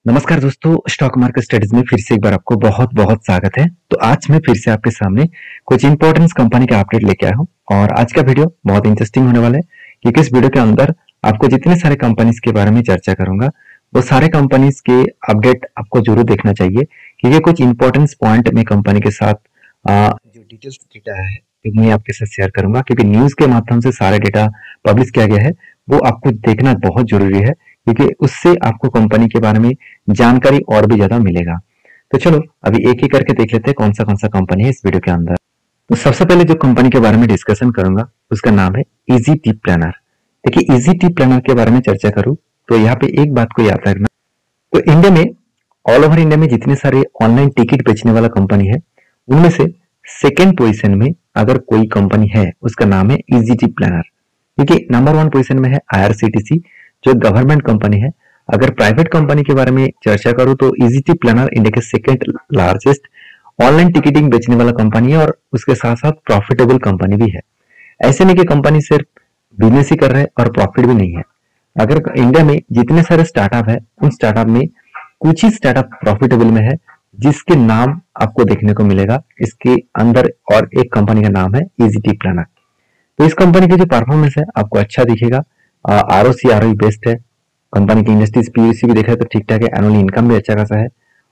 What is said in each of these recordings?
नमस्कार दोस्तों, stock market studies में फिर से एक बार आपको बहुत बहुत स्वागत है। तो आज मैं फिर से आपके सामने कुछ इंपॉर्टेंट कंपनी का अपडेट लेके आया हूँ और आज का वीडियो बहुत इंटरेस्टिंग होने वाला है क्योंकि इस वीडियो के अंदर आपको जितने सारे कंपनीज के बारे में चर्चा करूंगा वो सारे कंपनीज के अपडेट आपको जरूर देखना चाहिए क्योंकि कुछ इंपॉर्टेंट पॉइंट में कंपनी के साथ जो डिटेल्स डेटा है वो मैं आपके साथ शेयर करूंगा क्योंकि न्यूज के माध्यम से सारे डेटा पब्लिश किया गया है, वो आपको देखना बहुत जरूरी है क्योंकि उससे आपको कंपनी के बारे में जानकारी और भी ज्यादा मिलेगा। तो चलो अभी एक एक करके देख लेते हैं कौन सा कंपनी है इस वीडियो के अंदर। तो सबसे पहले जो कंपनी के बारे में डिस्कशन करूंगा उसका नाम है इजी टिप प्लानर। देखिए इजी टिप प्लानर के बारे में चर्चा करूं तो यहाँ पे एक बात को याद रखना, तो इंडिया में ऑल ओवर इंडिया में जितने सारे ऑनलाइन टिकट बेचने वाला कंपनी है उनमें से सेकेंड पोजिशन में अगर कोई कंपनी है उसका नाम है इजी टिप प्लानर, क्योंकि नंबर 1 पोजिशन में है IRCTC जो गवर्नमेंट कंपनी है। अगर प्राइवेट कंपनी के बारे में चर्चा करूं तो इजी प्लानर इंडिया के सेकंड लार्जेस्ट ऑनलाइन टिकटिंग बेचने वाला कंपनी है और उसके साथ साथ प्रॉफिटेबल कंपनी भी है। ऐसे नहीं कि कंपनी सिर्फ बिजनेस ही कर रहे हैं और प्रॉफिट भी नहीं है। अगर इंडिया में जितने सारे स्टार्टअप है उन स्टार्टअप में कुछ ही स्टार्टअप प्रॉफिटेबल में है जिसके नाम आपको देखने को मिलेगा इसके अंदर, और एक कंपनी का नाम है इजी प्लानर। तो इस कंपनी की जो परफॉर्मेंस है आपको अच्छा दिखेगा। ROC बेस्ट है, कंपनी की इंडस्ट्रीज PEC भी देखा है तो ठीक ठाक है, एनुअल इनकम भी अच्छा खासा है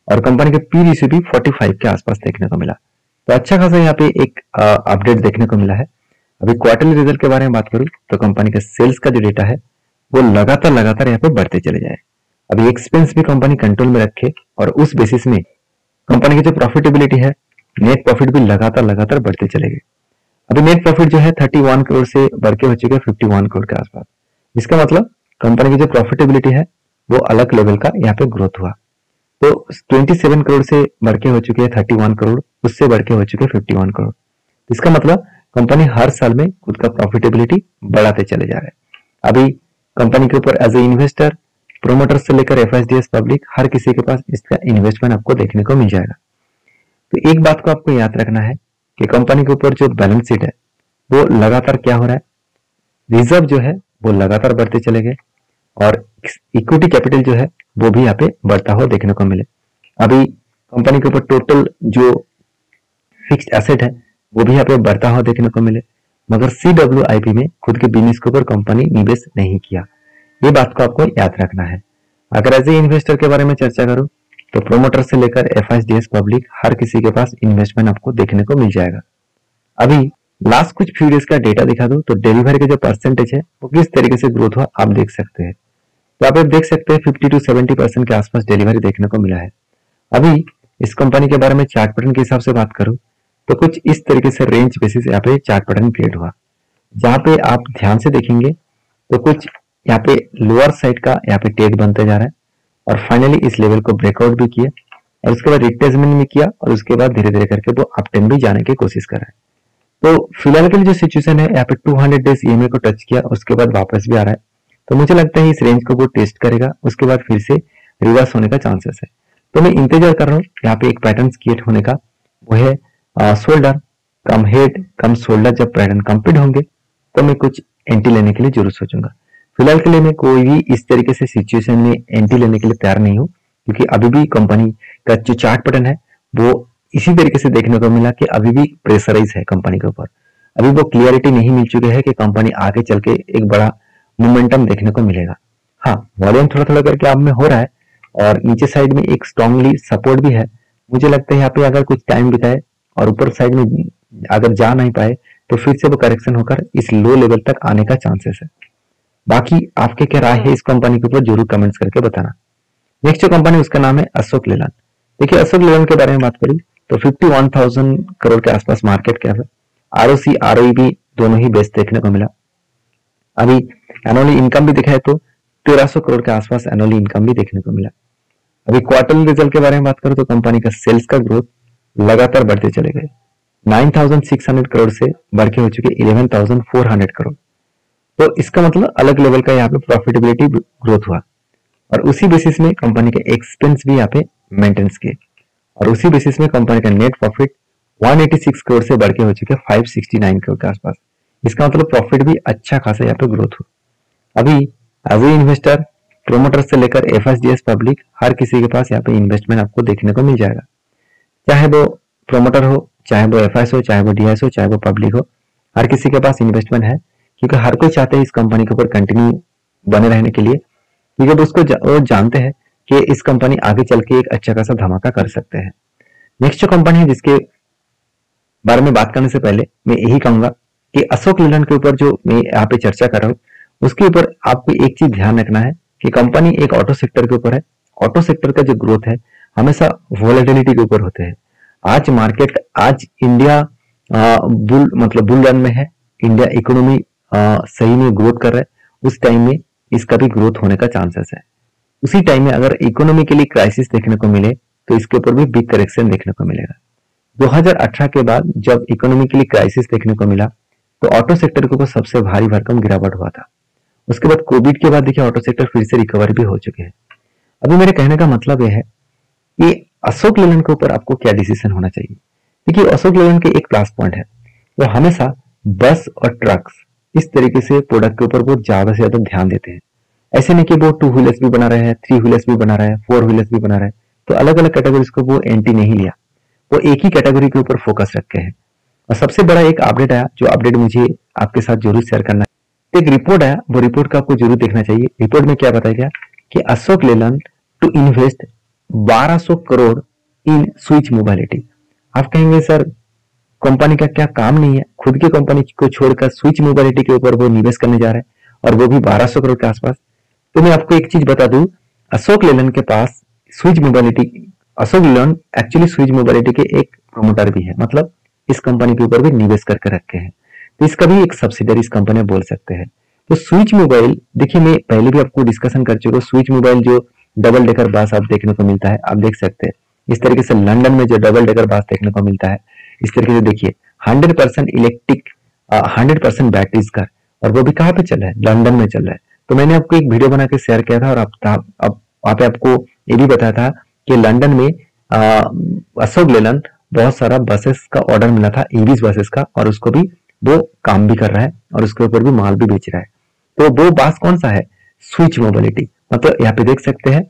और कंपनी के PEC भी 45 के आसपास देखने को मिला। तो अच्छा खासा यहाँ पे एक अपडेट देखने को मिला है। अभी क्वार्टरली रिजल्ट के बारे में बात करूं तो कंपनी का सेल्स का जो डेटा है वो लगातार यहाँ पे बढ़ते चले जाए। अभी एक्सपेंस भी कंपनी कंट्रोल में रखे और उस बेसिस में कंपनी की जो प्रॉफिटेबिलिटी है, नेट प्रॉफिट भी लगातार बढ़ते चले गए। अभी नेट प्रॉफिट जो है 31 करोड़ से बढ़ के हो चुके हैं 51 करोड़ के आसपास। इसका मतलब कंपनी की जो प्रॉफिटेबिलिटी है वो अलग लेवल का यहाँ पे ग्रोथ हुआ। तो 27 करोड़ से बढ़ के हो चुके हैं 31 करोड़, उससे बढ़ के हो चुके हैं 51 करोड़। इसका मतलब कंपनी हर साल में खुद का प्रॉफिटेबिलिटी बढ़ाते चले जा रहे हैं। अभी कंपनी के ऊपर एज ए इन्वेस्टर, प्रोमोटर से लेकर FISDS पब्लिक हर किसी के पास इसका इन्वेस्टमेंट आपको देखने को मिल जाएगा। तो एक बात को आपको याद रखना है कि कंपनी के ऊपर जो बैलेंस शीट है वो लगातार क्या हो रहा है, रिजर्व जो है वो लगातार बढ़ते चले गए और इक्विटी कैपिटल जो है वो भी यहाँ पे बढ़ता हुआ देखने को मिले। अभी कंपनी के ऊपर टोटल जो फिक्स्ड एसेट है वो भी यहाँ पे बढ़ता हुआ देखने को मिले, मगर CWIP में खुद के बिजनेस के ऊपर कंपनी निवेश नहीं किया। ये बात को आपको याद रखना है। अगर एज ए इन्वेस्टर के बारे में चर्चा करूं तो प्रोमोटर से लेकर FISDS पब्लिक हर किसी के पास इन्वेस्टमेंट आपको देखने को मिल जाएगा। अभी लास्ट कुछ फ्यू डेज का डेटा दिखा दूं तो डिलीवरी का जो परसेंटेज है वो किस तरीके से ग्रोथ हुआ आप देख सकते हैं। तो आप देख सकते हैं 50 to 70% के आसपास डिलीवरी देखने को मिला है। अभी इस कंपनी के बारे में चार्ट पैटर्न के हिसाब से बात करूं तो कुछ इस तरीके से रेंज बेसिस यहाँ पे चार्ट पैटर्न क्रिएट हुआ, जहां पे आप ध्यान से देखेंगे तो कुछ यहाँ पे लोअर साइड का यहाँ पे टेक बनते जा रहा है और फाइनली इस लेवल को ब्रेकआउट भी किया और उसके बाद रिट्रेसमेंट भी किया और उसके बाद धीरे धीरे करके वो अपटेन भी जाने की कोशिश कर रहा है। तो फिलहाल के लिए जो सिचुएशन है यहाँ पे 200 डेज EMA को टच किया, उसके बाद वापस भी आ रहा है। तो मुझे लगता है इस रेंज को वो टेस्ट करेगा, उसके बाद फिर से रिवर्स होने का चांसेस है। तो मैं इंतजार कर रहा हूँ यहाँ पे एक पैटर्न क्रिएट होने का, वो है शोल्डर कम हेड कम शोल्डर। जब पैटर्न कंप्लीट होंगे तो मैं कुछ एंट्री लेने के लिए जरूर सोचूंगा। फिलहाल के लिए मैं कोई भी इस तरीके से सिचुएशन में एंट्री लेने के लिए तैयार नहीं हूँ क्योंकि अभी भी कंपनी का जो चार्ट पैटर्न है वो इसी तरीके से देखने को मिला कि अभी भी प्रेशराइज है कंपनी के ऊपर। अभी वो क्लियरिटी नहीं मिल चुकी है कि कंपनी आगे चल के एक बड़ा मोमेंटम देखने को मिलेगा। हाँ, वॉल्यूम थोड़ा करके आप में हो रहा है और नीचे साइड में एक स्ट्रांगली सपोर्ट भी है। मुझे लगता है यहाँ पे अगर कुछ टाइम बिताए और ऊपर साइड में अगर जा नहीं पाए तो फिर से वो करेक्शन होकर इस लो लेवल तक आने का चांसेस है। बाकी आपके क्या राय है इस कंपनी के ऊपर जरूर कमेंट्स करके बताना। नेक्स्ट जो कंपनी उसका नाम है अशोक लेलैंड। देखिए अशोक लेलैंड के बारे में बात करूं तो 51,000 करोड़ के आसपास मार्केट कैप है। ROC ROE भी दोनों ही बेस्ट देखने को मिला। अभी एनुअली इनकम भी दिखाए तो 1300 करोड़ के आसपास एनुअली इनकम भी देखने को मिला। अभी क्वार्टरली रिजल्ट के बारे में बात करूं तो कंपनी का सेल्स का ग्रोथ लगातार बढ़ते चले गए, 9,600 करोड़ से बढ़ के हो चुके 11,400 करोड़। तो इसका मतलब अलग लेवल का यहाँ पे प्रॉफिटेबिलिटी ग्रोथ हुआ और उसी बेसिस में कंपनी के एक्सपेंस भी यहाँ पे मेंटेन किए और उसी बेसिस में कंपनी का नेट प्रॉफिट 186 करोड़ से बढ़ के हो चुके 569 करोड़ के आसपास। इसका मतलब प्रॉफिट भी अच्छा खासा यहाँ पे ग्रोथ हुआ। अभी एज ए इन्वेस्टर प्रोमोटर से लेकर एफएसडीएस पब्लिक, हर किसी के पास यहाँ पे इन्वेस्टमेंट आपको देखने को मिल जाएगा। चाहे वो प्रोमोटर हो, चाहे वो एफएस हो, चाहे वो डीएस हो, चाहे वो पब्लिक हो, हर किसी के पास इन्वेस्टमेंट है, क्योंकि हर कोई चाहते हैं इस कंपनी के ऊपर कंटिन्यू बने रहने के लिए, क्योंकि वो जानते हैं कि इस कंपनी आगे चल के एक अच्छा खासा धमाका कर सकते हैं। नेक्स्ट जो कंपनी है जिसके बारे में बात करने से पहले मैं यही कहूंगा कि अशोक लीलैंड के ऊपर जो मैं यहाँ पे चर्चा कर रहा हूँ, उसके ऊपर आपको एक चीज ध्यान रखना है कि कंपनी एक ऑटो सेक्टर के ऊपर है। ऑटो सेक्टर का जो ग्रोथ है हमेशा वोलेटिलिटी के ऊपर होते हैं। आज इंडिया बुल रन में है, इंडिया इकोनॉमी सही में ग्रोथ कर रहा है, उस टाइम में इसका भी ग्रोथ होने का चांसेस है। उसी टाइम में अगर इकोनॉमिकली क्राइसिस देखने को मिले तो इसके ऊपर भी बिग करेक्शन देखने को मिलेगा। 2018 के बाद जब इकोनॉमिकली क्राइसिस देखने को मिला तो ऑटो सेक्टर के ऊपर सबसे भारी भरकम गिरावट हुआ था। उसके बाद कोविड के बाद देखिए ऑटो सेक्टर फिर से रिकवर भी हो चुके हैं। अभी मेरे कहने का मतलब यह है कि अशोक लीलैंड के ऊपर आपको क्या डिसीजन होना चाहिए। देखिए अशोक लीलैंड के एक प्लस पॉइंट है, वो हमेशा बस और ट्रक्स इस तरीके से प्रोडक्ट के ऊपर वो ज्यादा से ज्यादा ध्यान देते हैं। ऐसे नहीं कि वो 2 व्हीलर्स भी बना रहे हैं, 3 व्हीलर्स भी बना रहे हैं, 4 व्हीलर्स भी बना रहे हैं, तो अलग अलग कैटेगरीज को वो एंट्री नहीं लिया, वो एक ही कैटेगरी के ऊपर फोकस रखे हैं। और सबसे बड़ा एक अपडेट आया, जो अपडेट मुझे आपके साथ जरूर शेयर करना है। एक रिपोर्ट आया, वो रिपोर्ट का आपको जरूर देखना चाहिए। रिपोर्ट में क्या बताया गया कि Ashok Leyland to invest 1200 crore in Switch Mobility. आप कहेंगे सर कंपनी का क्या काम नहीं है, खुद की कंपनी को छोड़कर स्विच मोबिलिटी के ऊपर वो निवेश करने जा रहे हैं, और वो भी 1200 करोड़ के आसपास। तो मैं आपको एक चीज बता दूं, अशोक लीलैंड के पास switch mobility, Ashok Leyland actually switch mobility के एक प्रोमोटर भी है, मतलब इस कंपनी के ऊपर भी निवेश करके रखे हैं, तो इसका भी एक सब्सिडरी इस कंपनी बोल सकते हैं। तो स्विच मोबाइल, देखिए मैं पहले भी आपको डिस्कशन कर चुका हूं, स्विच मोबाइल जो डबल डेकर बस आप देखने को मिलता है, आप देख सकते हैं इस तरीके से लंदन में जो डबल डेकर बस देखने को मिलता है, इस तरीके से देखिए 100% इलेक्ट्रिक, 100% बैटरीज का, और वो भी कहाँ पे चल रहा है, लंदन में चल रहा है। तो मैंने आपको एक वीडियो बना के शेयर किया था, और अब वहां पे आपको ये भी बताया था कि लंदन में अशोक लीलैंड बहुत सारा बसेस का ऑर्डर मिला था, ईवीज बसेस का, और उसको भी वो काम भी कर रहा है और उसके ऊपर भी माल भी बेच रहा है। तो वो बस कौन सा है, स्विच मोबिलिटी, मतलब यहाँ पे देख सकते हैं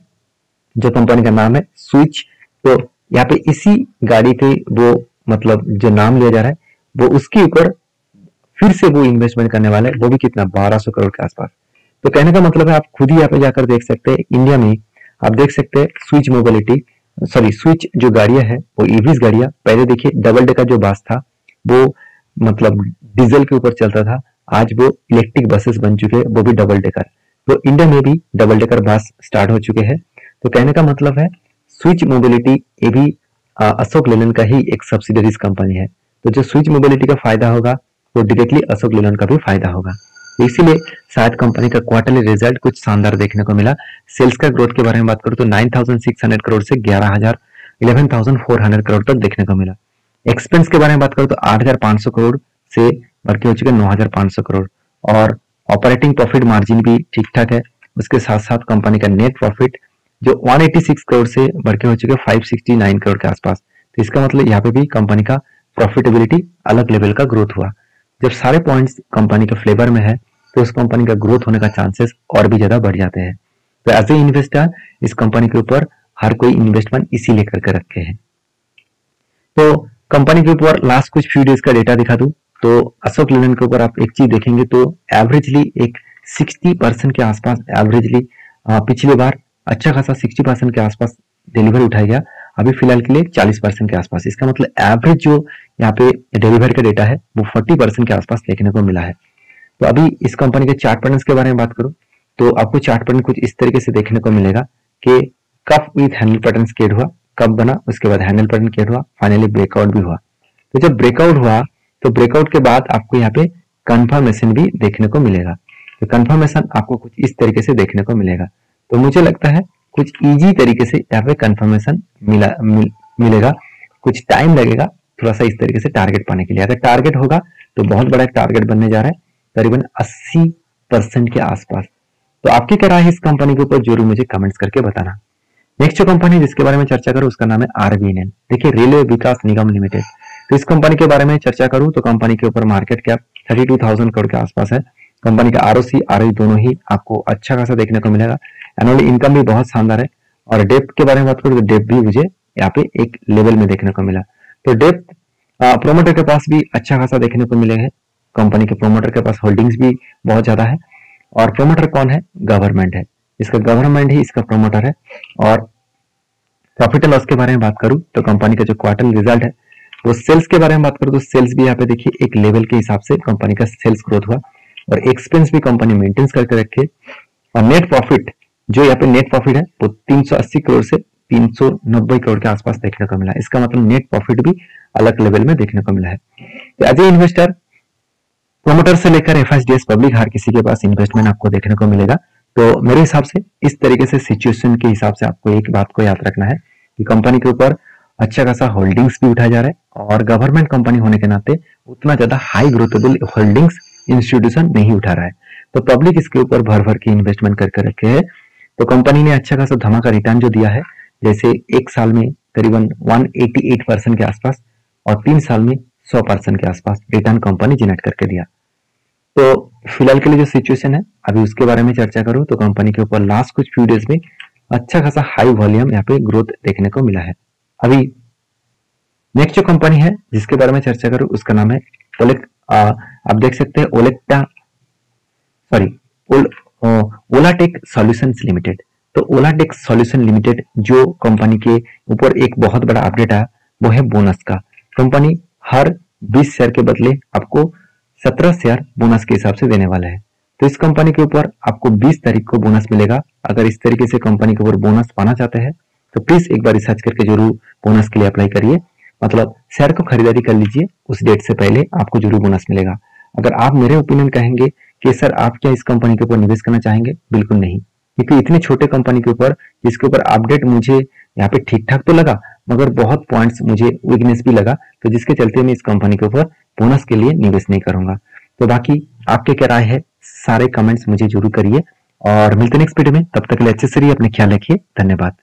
जो कंपनी का नाम है स्विच। तो यहाँ पे इसी गाड़ी के वो मतलब जो नाम लिया जा रहा है वो उसके ऊपर फिर से वो इन्वेस्टमेंट करने वाले, वो भी कितना 1200 करोड़ के आसपास। तो कहने का मतलब है आप खुद ही यहाँ पे जाकर देख सकते हैं, इंडिया में आप देख सकते हैं स्विच मोबिलिटी, सॉरी स्विच जो गाड़ियां है वो ईवीज गाड़ियां। पहले देखिए डबल डेकर जो बस था वो मतलब डीजल के ऊपर चलता था, आज वो इलेक्ट्रिक बसेस बन चुके हैं, वो भी डबल डेकर। तो इंडिया में भी डबल डेकर बस स्टार्ट हो चुके हैं। तो कहने का मतलब है स्विच मोबिलिटी ये भी अशोक लीलैंड का ही एक सब्सिडरीज कंपनी है। तो जो स्विच मोबिलिटी का फायदा होगा वो डायरेक्टली अशोक लीलैंड का भी फायदा होगा। तो इसीलिए शायद कंपनी का क्वार्टरली रिजल्ट कुछ शानदार देखने को मिला। सेल्स का ग्रोथ के बारे में बात करूं तो 9600 करोड़ से 11,400 करोड़ तक देखने को मिला। एक्सपेंस के बारे में बात करूं तो 8,500 करोड़ से बढ़ के हो चुके 9,500 करोड़, और ऑपरेटिंग प्रॉफिट मार्जिन भी ठीक ठाक है। उसके साथ साथ कंपनी का नेट प्रॉफिट जो 186 करोड़ से बढ़ के हो चुके 569 करोड़ के आसपास। तो इसका मतलब यहाँ पे भी कंपनी का प्रॉफिटेबिलिटी अलग लेवल का ग्रोथ हुआ। जब सारे पॉइंट्स कंपनी के फ्लेवर में है तो उस कंपनी का ग्रोथ होने का चांसेस और भी ज्यादा बढ़ जाते हैं। तो एज ए इन्वेस्टर इस कंपनी के ऊपर हर कोई इन्वेस्टमेंट इसी लेकर के रखे हैं। तो कंपनी के ऊपर लास्ट कुछ फ्यू डेज का डेटा दिखा दूं तो अशोक लीलैंड के ऊपर आप एक चीज देखेंगे तो एवरेजली एक 60% के आसपास एवरेजली पिछले बार अच्छा खासा 60% के आसपास डिलीवरी उठाया गया, अभी फिलहाल के लिए 40% के आसपास। इसका मतलब एवरेज जो यहाँ पे डिलीवरी का डेटा है वो 40% के आसपास देखने को मिला है। तो अभी इस कंपनी के चार्ट पैटर्न्स के बारे में बात करूं तो आपको चार्ट पैटर्न कुछ इस तरीके से देखने को मिलेगा कि cup with handle pattern create हुआ, कप बना, उसके बाद हैंडल पैटर्न क्रिएट हुआ, फाइनली ब्रेकआउट भी हुआ। तो जब ब्रेकआउट हुआ तो ब्रेकआउट के बाद आपको यहाँ पे कंफर्मेशन भी देखने को मिलेगा। तो कंफर्मेशन आपको कुछ इस तरीके से देखने को मिलेगा। तो मुझे लगता है कुछ इजी तरीके से यहाँ पे कंफर्मेशन मिलेगा, कुछ टाइम लगेगा थोड़ा सा इस तरीके से टारगेट पाने के लिए। अगर टारगेट होगा तो बहुत बड़ा टारगेट बनने जा रहा है, करीबन 80% के आसपास। तो आपकी क्या राय है इस कंपनी के ऊपर जरूर मुझे कमेंट्स करके बताना। नेक्स्ट जो कंपनी जिसके बारे में चर्चा करूं उसका नाम है आरबीएनएल। देखिए रेलवे विकास निगम लिमिटेड। तो इस कंपनी के बारे में चर्चा करूं तो कंपनी के ऊपर मार्केट कैप 32,000 करोड़ के आसपास है। कंपनी का आरओसी आरओई दोनों ही आपको अच्छा खासा देखने को मिलेगा। एनुअल इनकम भी बहुत शानदार है। और डेप्थ के बारे में बात करूँ तो डेप्थ भी मुझे यहाँ पे एक लेवल में देखने को मिला। तो डेप्थ प्रोमोटर के पास भी अच्छा खासा देखने को मिले है। कंपनी के प्रोमोटर के पास होल्डिंग्स भी बहुत ज्यादा है। और प्रोमोटर कौन है? गवर्नमेंट है। इसका गवर्नमेंट ही इसका प्रोमोटर है। और प्रॉफिट एंड लॉस के बारे में बात करूं तो कंपनी का जो क्वार्टर रिजल्ट है वो सेल्स के बारे में बात करूं तो सेल्स भी यहाँ पे देखिए एक लेवल के हिसाब से कंपनी का सेल्स ग्रोथ हुआ और एक्सपेंस भी कंपनी मेंटेन करके रखे। और नेट प्रॉफिट जो यहाँ पे नेट प्रॉफिट है वो 380 करोड़ से 390 करोड़ के आसपास देखने को मिला। इसका मतलब नेट प्रॉफिट भी अलग लेवल में देखने को मिला है। तो एज ए इन्वेस्टर प्रोमोटर से लेकर एफएसडीएस पब्लिक हर किसी के पास इन्वेस्टमेंट आपको देखने को मिलेगा। तो मेरे हिसाब से इस तरीके से सिचुएशन के हिसाब से आपको एक बात को याद रखना है कि कंपनी के ऊपर अच्छा खासा होल्डिंग्स भी उठाया जा रहा है और गवर्नमेंट कंपनी होने के नाते उतना ज्यादा हाई ग्रोथेबल होल्डिंग्स इंस्टीट्यूशन नहीं उठा रहा है। तो पब्लिक इसके ऊपर भर भर के इन्वेस्टमेंट करके रखे है। तो कंपनी ने अच्छा खासा धमाका रिटर्न जो दिया है, जैसे एक साल में करीबन 188% के आसपास और 3 साल में 100% के आसपास रिटर्न कंपनी जनरेट करके दिया। तो फिलहाल के लिए जो सिचुएशन है अभी उसके बारे में चर्चा करूं तो कंपनी के ऊपर लास्ट कुछ फ्यू डेज में अच्छा खासा हाई वॉल्यूम यहाँ पे ग्रोथ देखने को मिला है। अभी नेक्स्ट जो कंपनी है जिसके बारे में चर्चा करूं उसका नाम है आप देख सकते हैं ओलाटेक सॉल्यूशंस लिमिटेड। तो ओलाटेक सॉल्यूशन लिमिटेड जो कंपनी के ऊपर एक बहुत बड़ा अपडेट आया वो है बोनस का। कंपनी हर 20 शेयर के बदले आपको 17 शेयर बोनस के हिसाब से देने वाला है। तो इस कंपनी के ऊपर आपको 20 तारीख को बोनस मिलेगा। अगर इस तरीके से कंपनी के ऊपर बोनस पाना चाहते हैं तो प्लीज एक बार रिसर्च करके जरूर बोनस के लिए अप्लाई करिए। मतलब शेयर को खरीदारी कर लीजिए, उस डेट से पहले आपको जरूर बोनस मिलेगा। अगर आप मेरे ओपिनियन कहेंगे कि सर आप क्या इस कंपनी के ऊपर निवेश करना चाहेंगे? बिल्कुल नहीं, क्योंकि इतने छोटे कंपनी के ऊपर जिसके ऊपर अपडेट मुझे यहाँ पे ठीक ठाक तो लगा मगर बहुत पॉइंट्स मुझे वीकनेस भी लगा, तो जिसके चलते मैं इस कंपनी के ऊपर बोनस के लिए निवेश नहीं करूंगा। तो बाकी आपके क्या राय है सारे कमेंट्स मुझे जरूर करिए और मिलते नेक्स्ट वीडियो में। तब तक के लिए अच्छे से रहिए, अपने ख्याल रखिए। धन्यवाद।